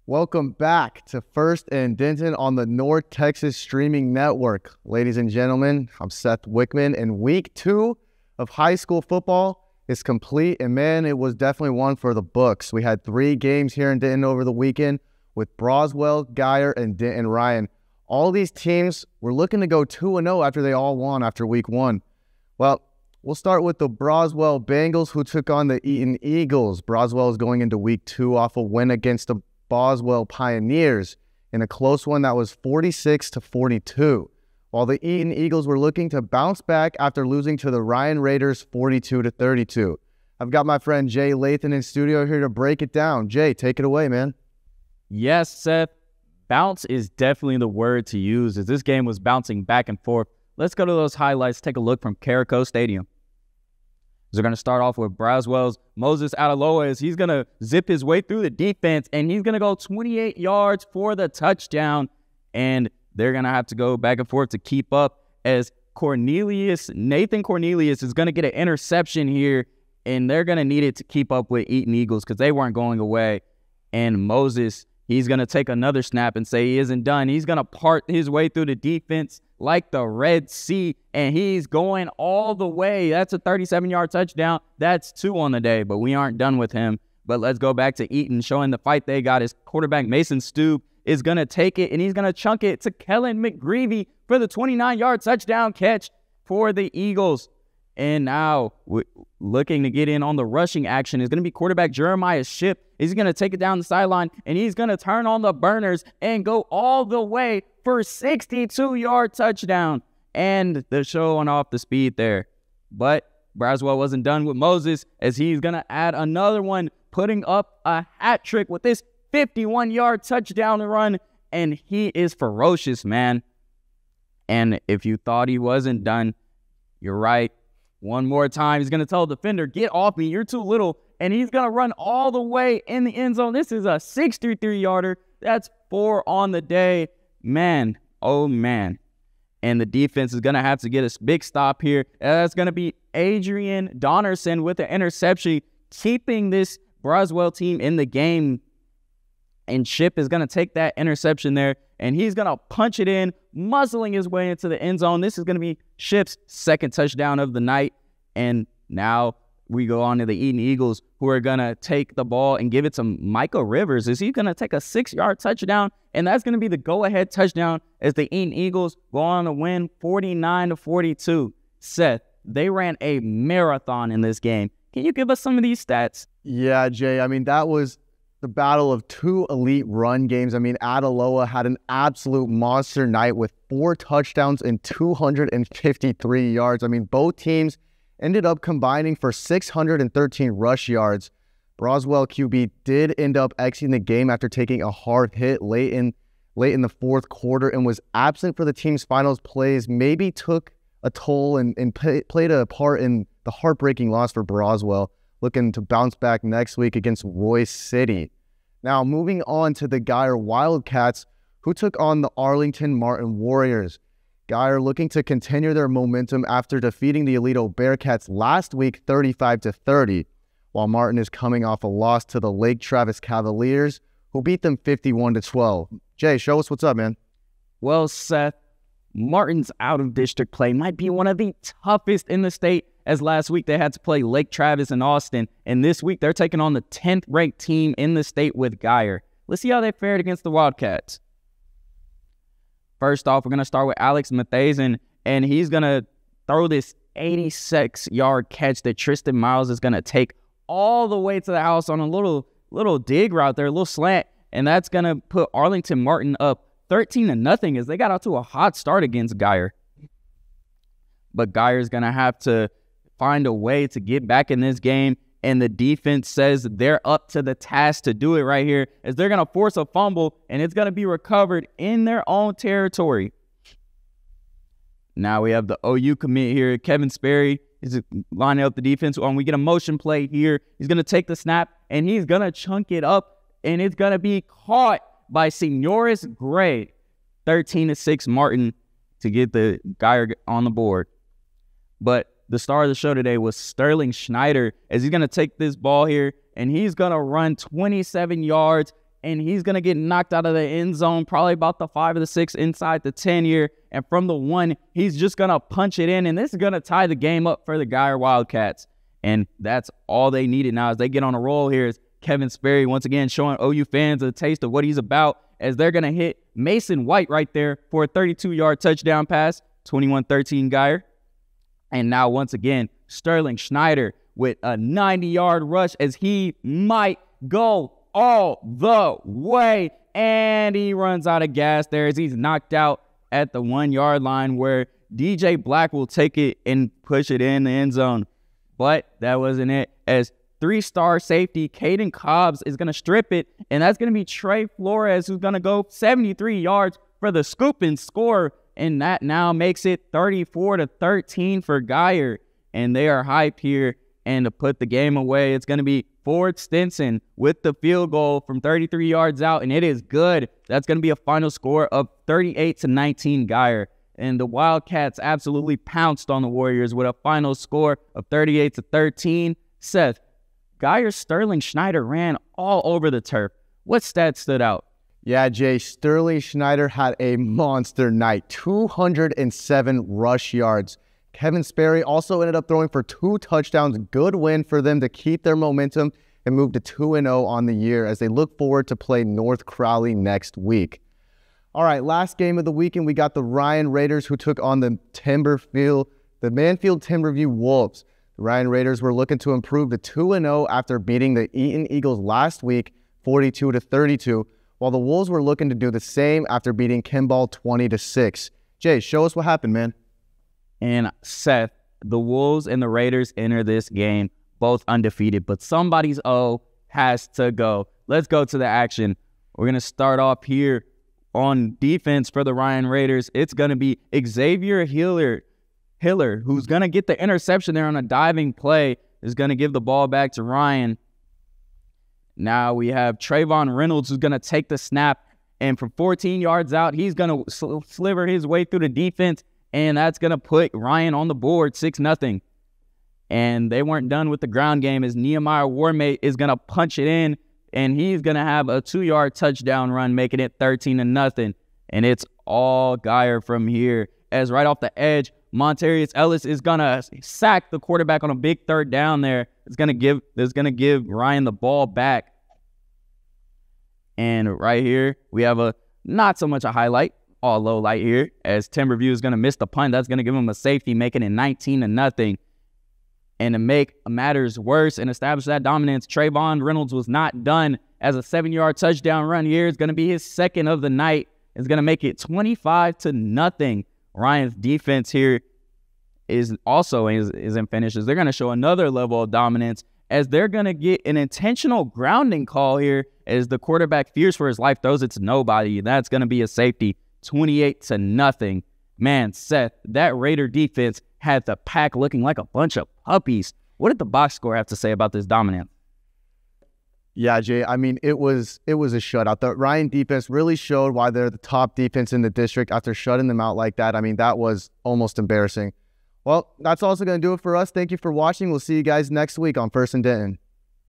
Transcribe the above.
Welcome back to First and Den10 on the North Texas Streaming Network. Ladies and gentlemen, I'm Seth Wickman, and week 2 of high school football is complete, and man, it was definitely one for the books. We had 3 games here in Denton over the weekend with Broswell, Geyer, and Denton Ryan. All these teams were looking to go 2-0 after they all won after week 1. Well, we'll start with the Broswell Bengals, who took on the Eaton Eagles. Broswell is going into week 2 off a win against the Boswell Pioneers in a close one that was 46-42, while the Eaton Eagles were looking to bounce back after losing to the Ryan Raiders 42-32. I've got my friend Jay Lathon in studio here to break it down. Jay, take it away, man. Yes, Seth. Bounce is definitely the word to use as this game was bouncing back and forth. Let's go to those highlights. Take a look from Carico Stadium. They're going to start off with Broswell's Moses Adaloa as he's going to zip his way through the defense, and he's going to go 28 yards for the touchdown. And they're going to have to go back and forth to keep up as Nathan Cornelius is going to get an interception here, and they're going to need it to keep up with Eaton Eagles because they weren't going away. And Moses, he's going to take another snap and say he isn't done. He's going to part his way through the defense like the Red Sea, and he's going all the way. That's a 37-yard touchdown. That's 2 on the day, but we aren't done with him. But let's go back to Eaton, showing the fight they got. His quarterback, Mason Stube, is going to take it, and he's going to chunk it to Kellen McGreevy for the 29-yard touchdown catch for the Eagles. And now, looking to get in on the rushing action is going to be quarterback Jeremiah Shipp. He's going to take it down the sideline, and he's going to turn on the burners and go all the way for a 62-yard touchdown. And they're showing off the speed there. But Braswell wasn't done with Moses as he's going to add another one, putting up a hat trick with this 51-yard touchdown run. And he is ferocious, man. And if you thought he wasn't done, you're right. One more time, he's going to tell the defender, get off me, you're too little. And he's going to run all the way in the end zone. This is a 63-yarder. That's 4 on the day. Man, oh man. And the defense is going to have to get a big stop here. That's going to be Adrian Donnerson with the interception, keeping this Broswell team in the game. And Shipp is going to take that interception there, and he's going to punch it in, muzzling his way into the end zone. This is going to be Shipp's 2nd touchdown of the night. And now we go on to the Eaton Eagles, who are going to take the ball and give it to Micah Rivers. Is he going to take a 6-yard touchdown? And that's going to be the go-ahead touchdown as the Eaton Eagles go on to win 49-42. Seth, they ran a marathon in this game. Can you give us some of these stats? Yeah, Jay. I mean, that was the battle of 2 elite run games. I mean, Adaloa had an absolute monster night with 4 touchdowns and 253 yards. I mean, both teams ended up combining for 613 rush yards. Broswell QB did end up exiting the game after taking a hard hit late in the 4th quarter and was absent for the team's finals plays, maybe took a toll and played a part in the heartbreaking loss for Broswell, looking to bounce back next week against Royce City. Now, moving on to the Geyer Wildcats, who took on the Arlington Martin Warriors. Geyer looking to continue their momentum after defeating the Aledo Bearcats last week 35-30, while Martin is coming off a loss to the Lake Travis Cavaliers, who beat them 51-12. Jay, show us what's up, man. Well, Seth, Martin's out-of-district play might be one of the toughest in the state, as last week they had to play Lake Travis and Austin, and this week they're taking on the 10th-ranked team in the state with Geyer. Let's see how they fared against the Wildcats. First off, we're going to start with Alex Mathazen, and he's going to throw this 86-yard catch that Tristan Miles is going to take all the way to the house on a little dig route there, a little slant, and that's going to put Arlington Martin up 13-0 as they got out to a hot start against Geyer. But Geyer's going to have to find a way to get back in this game, and the defense says they're up to the task to do it right here as they're going to force a fumble, and it's going to be recovered in their own territory. Now we have the OU commit here. Kevin Sperry is lining up the defense. We get a motion play here. He's going to take the snap, and he's going to chunk it up, and it's going to be caught by Signoris Gray. 13-6 Martin to get the Geyer on the board. But the star of the show today was Sterling Schneider as he's going to take this ball here, and he's going to run 27 yards and he's going to get knocked out of the end zone, probably about the 5 or the 6 inside the 10 here. And from the 1, he's just going to punch it in, and this is going to tie the game up for the Geyer Wildcats. And that's all they needed now as they get on a roll here. Is Kevin Sperry once again showing OU fans a taste of what he's about as they're going to hit Mason White right there for a 32-yard touchdown pass, 21-13 Geyer. And now once again, Sterling Schneider with a 90-yard rush as he might go all the way. And he runs out of gas there as he's knocked out at the 1-yard line where DJ Black will take it and push it in the end zone. But that wasn't it, as 3-star safety Caden Cobbs is going to strip it, and that's going to be Trey Flores who's going to go 73 yards for the scoop and score, and that now makes it 34-13 for Geyer. And they are hyped here, and to put the game away, it's going to be Ford Stinson with the field goal from 33 yards out, and it is good. That's going to be a final score of 38-19 Geyer. And the Wildcats absolutely pounced on the Warriors with a final score of 38-13. Seth, Geyer Sterling Schneider ran all over the turf. What stats stood out? Yeah, Jay, Sterling Schneider had a monster night, 207 rush yards. Kevin Sperry also ended up throwing for 2 touchdowns. Good win for them to keep their momentum and move to 2-0 on the year as they look forward to play North Crowley next week. All right, last game of the weekend, we got the Ryan Raiders who took on the Manfield Timberview Wolves. The Ryan Raiders were looking to improve to 2-0 after beating the Eaton Eagles last week, 42-32, while the Wolves were looking to do the same after beating Kimball 20-6. Jay, show us what happened, man. And Seth, the Wolves and the Raiders enter this game both undefeated, but somebody's O has to go. Let's go to the action. We're going to start off here on defense for the Ryan Raiders. It's going to be Xavier Hiller, who's going to get the interception there on a diving play, is going to give the ball back to Ryan. Now we have Trayvon Reynolds, who's going to take the snap, and from 14 yards out, he's going to sliver his way through the defense, and that's going to put Ryan on the board, 6-0. And they weren't done with the ground game as Nehemiah Warmate is going to punch it in, and he's going to have a 2-yard touchdown run, making it 13-0. And it's all Geyer from here. As right off the edge, Montarius Ellis is going to sack the quarterback on a big 3rd down there. It's going to give Ryan the ball back. And right here, we have a not so much a highlight, all low light here, as Timberview is going to miss the punt. That's going to give him a safety, making it 19-0. And to make matters worse and establish that dominance, Trayvon Reynolds was not done as a 7-yard touchdown run here. It's going to be his 2nd of the night. It's going to make it 25-0. Ryan's defense here is also isn't finished, as they're going to show another level of dominance as they're going to get an intentional grounding call here as the quarterback fears for his life, throws it to nobody. That's going to be a safety, 28-0. Man, Seth, that Raider defense had the pack looking like a bunch of puppies. What did the box score have to say about this dominance? Yeah, Jay, I mean, it was a shutout. The Ryan defense really showed why they're the top defense in the district after shutting them out like that. I mean, that was almost embarrassing. Well, that's also going to do it for us. Thank you for watching. We'll see you guys next week on First and Denton.